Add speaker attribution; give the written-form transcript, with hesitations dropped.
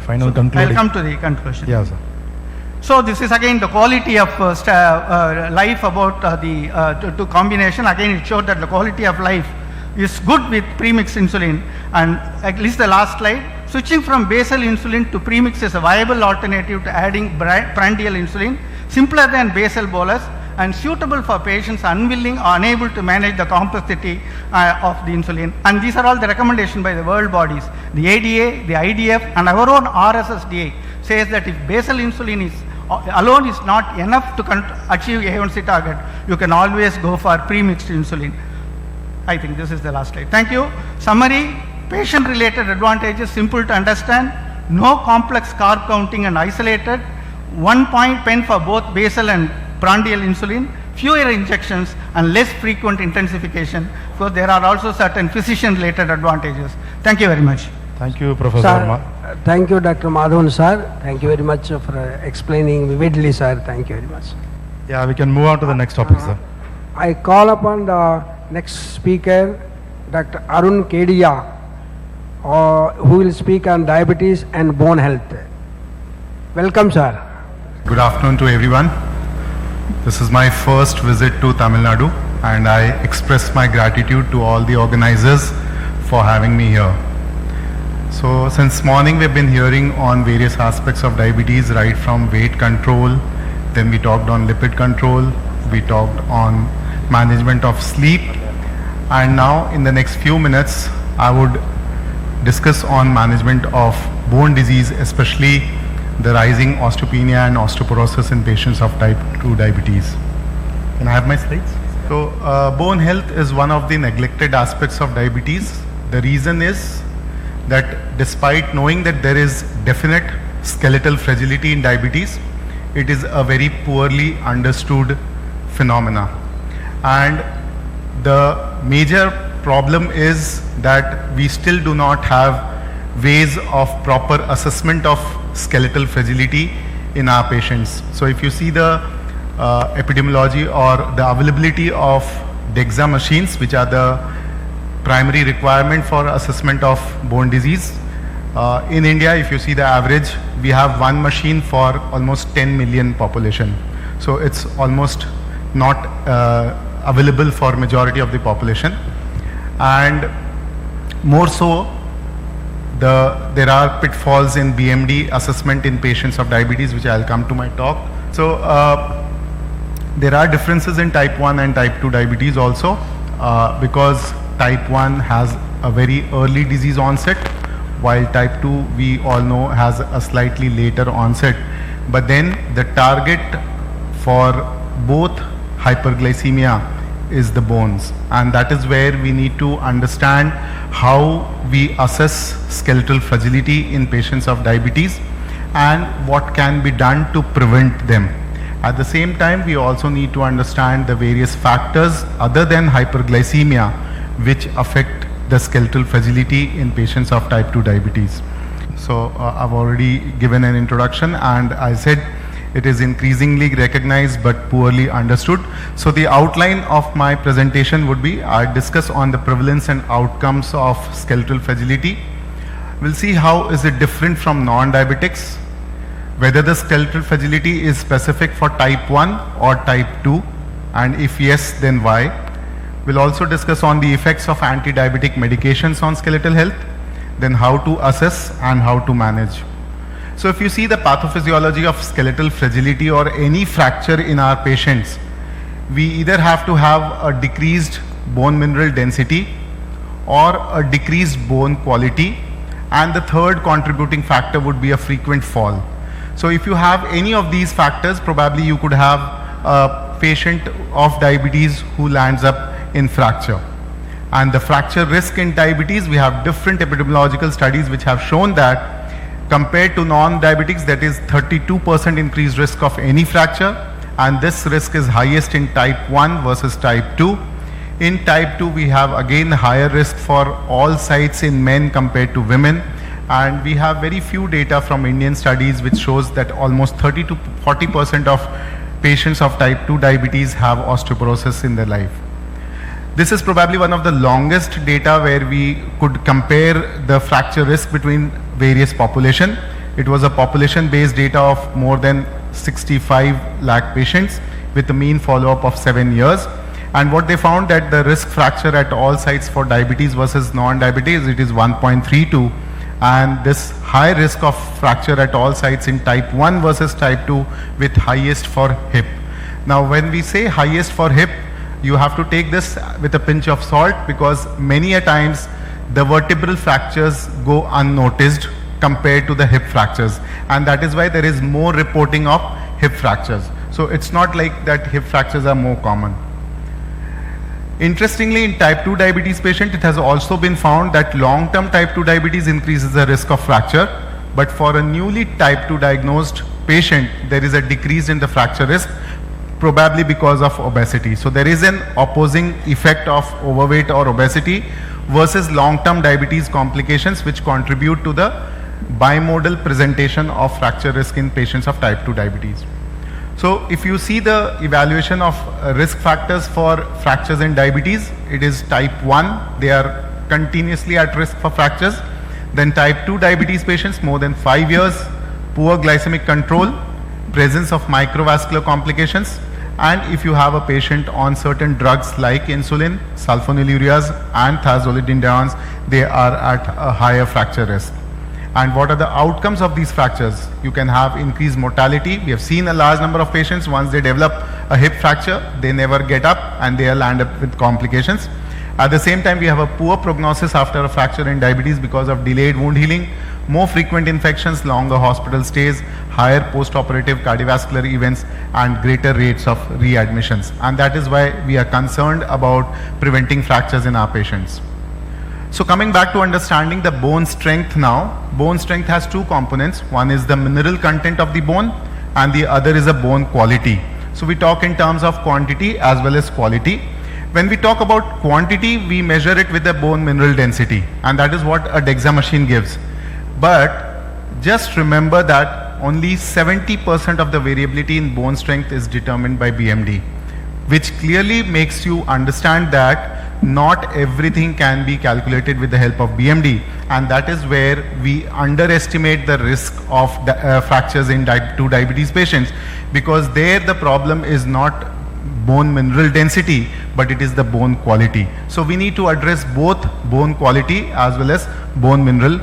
Speaker 1: final concluding.
Speaker 2: I'll come to the conclusion.
Speaker 1: Yeah, sir.
Speaker 2: So this is again the quality of life about the combination. Again, it showed that the quality of life is good with premixed insulin. And at least the last slide, switching from basal insulin to premix is a viable alternative to adding prandial insulin, simpler than basal bolus, and suitable for patients unwilling or unable to manage the complexity of the insulin. And these are all the recommendations by the world bodies. The ADA, the IDF, and our own RSSDI says that if basal insulin is alone is not enough to achieve A1C target, you can always go for premixed insulin. I think this is the last slide. Thank you. Summary: patient-related advantages, simple to understand, no complex carb counting and isolated, 1 point pen for both basal and prandial insulin, fewer injections and less frequent intensification. So there are also certain physician-related advantages. Thank you very much.
Speaker 1: Thank you, Professor
Speaker 3: Sir, thank you, Dr. Madhavan, sir. Thank you very much for explaining vividly, sir. Thank you very much.
Speaker 1: Yeah, we can move on to the next topic, sir.
Speaker 3: I call upon the next speaker, Dr. Arun Kedia, who will speak on diabetes and bone health. Welcome, sir.
Speaker 4: Good afternoon to everyone. This is my first visit to Tamil Nadu, and I express my gratitude to all the organizers for having me here. So since morning we've been hearing on various aspects of diabetes, right from weight control, then we talked on lipid control, we talked on management of sleep, and now in the next few minutes I would discuss on management of bone disease, especially the rising osteopenia and osteoporosis in patients of type 2 diabetes. Can I have my slides? So bone health is one of the neglected aspects of diabetes. The reason is that despite knowing that there is definite skeletal fragility in diabetes, it is a very poorly understood phenomena. And the major problem is that we still do not have ways of proper assessment of skeletal fragility in our patients. So if you see the epidemiology or the availability of DEXA machines, which are the primary requirement for assessment of bone disease, in India, if you see the average, we have one machine for almost 10 million population. So it's almost not available for majority of the population. And more so, there are pitfalls in BMD assessment in patients of diabetes, which I'll come to my talk. So there are differences in type 1 and type 2 diabetes also, because type 1 has a very early disease onset, while type 2 we all know has a slightly later onset. But then the target for both hyperglycemia is the bones, and that is where we need to understand how we assess skeletal fragility in patients of diabetes and what can be done to prevent them. At the same time, we also need to understand the various factors other than hyperglycemia which affect the skeletal fragility in patients of type 2 diabetes. So I've already given an introduction, and I said it is increasingly recognized but poorly understood. So the outline of my presentation would be, I discuss on the prevalence and outcomes of skeletal fragility. We'll see how is it different from non-diabetics, whether the skeletal fragility is specific for type 1 or type 2, and if yes, then why. We'll also discuss on the effects of anti-diabetic medications on skeletal health, then how to assess and how to manage. So if you see the pathophysiology of skeletal fragility or any fracture in our patients, we either have to have a decreased bone mineral density or a decreased bone quality, and the third contributing factor would be a frequent fall. So if you have any of these factors, probably you could have a patient of diabetes who lands up in fracture. And the fracture risk in diabetes, we have different epidemiological studies which have shown that compared to non-diabetics, that is 32% increased risk of any fracture, and this risk is highest in type 1 versus type 2. In type 2, we have again higher risk for all sites in men compared to women, and we have very few data from Indian studies which shows that almost 30 to 40% of patients of type 2 diabetes have osteoporosis in their life. This is probably one of the longest data where we could compare the fracture risk between various population. It was a population-based data of more than 65 lakh patients with a mean follow-up of 7 years. And what they found that the risk fracture at all sites for diabetes versus non-diabetes, it is 1.32. And this high risk of fracture at all sites in type 1 versus type 2 with highest for hip. Now when we say highest for hip, you have to take this with a pinch of salt because many a times the vertebral fractures go unnoticed compared to the hip fractures, and that is why there is more reporting of hip fractures. So it's not like that hip fractures are more common. Interestingly, in type 2 diabetes patient, it has also been found that long-term type 2 diabetes increases the risk of fracture, but for a newly type 2 diagnosed patient, there is a decrease in the fracture risk, probably because of obesity. So there is an opposing effect of overweight or obesity versus long-term diabetes complications which contribute to the bimodal presentation of fracture risk in patients of type 2 diabetes. So if you see the evaluation of risk factors for fractures in diabetes, it is type 1, they are continuously at risk for fractures. Then type 2 diabetes patients more than 5 years, poor glycemic control, presence of microvascular complications, and if you have a patient on certain drugs like insulin, sulfonylureas and thiazolidinediones, they are at a higher fracture risk. And what are the outcomes of these fractures? You can have increased mortality. We have seen a large number of patients, once they develop a hip fracture, they never get up and they land up with complications. At the same time, we have a poor prognosis after a fracture in diabetes because of delayed wound healing, more frequent infections, longer hospital stays, higher post-operative cardiovascular events, and greater rates of readmissions. And that is why we are concerned about preventing fractures in our patients. So coming back to understanding the bone strength now, bone strength has two components. One is the mineral content of the bone and the other is a bone quality. So we talk in terms of quantity as well as quality. When we talk about quantity, we measure it with the bone mineral density, and that is what a DEXA machine gives. But just remember that only 70% of the variability in bone strength is determined by BMD, which clearly makes you understand that not everything can be calculated with the help of BMD, and that is where we underestimate the risk of the, fractures in type 2 diabetes patients, because there the problem is not bone mineral density, but it is the bone quality. So we need to address both bone quality as well as bone mineral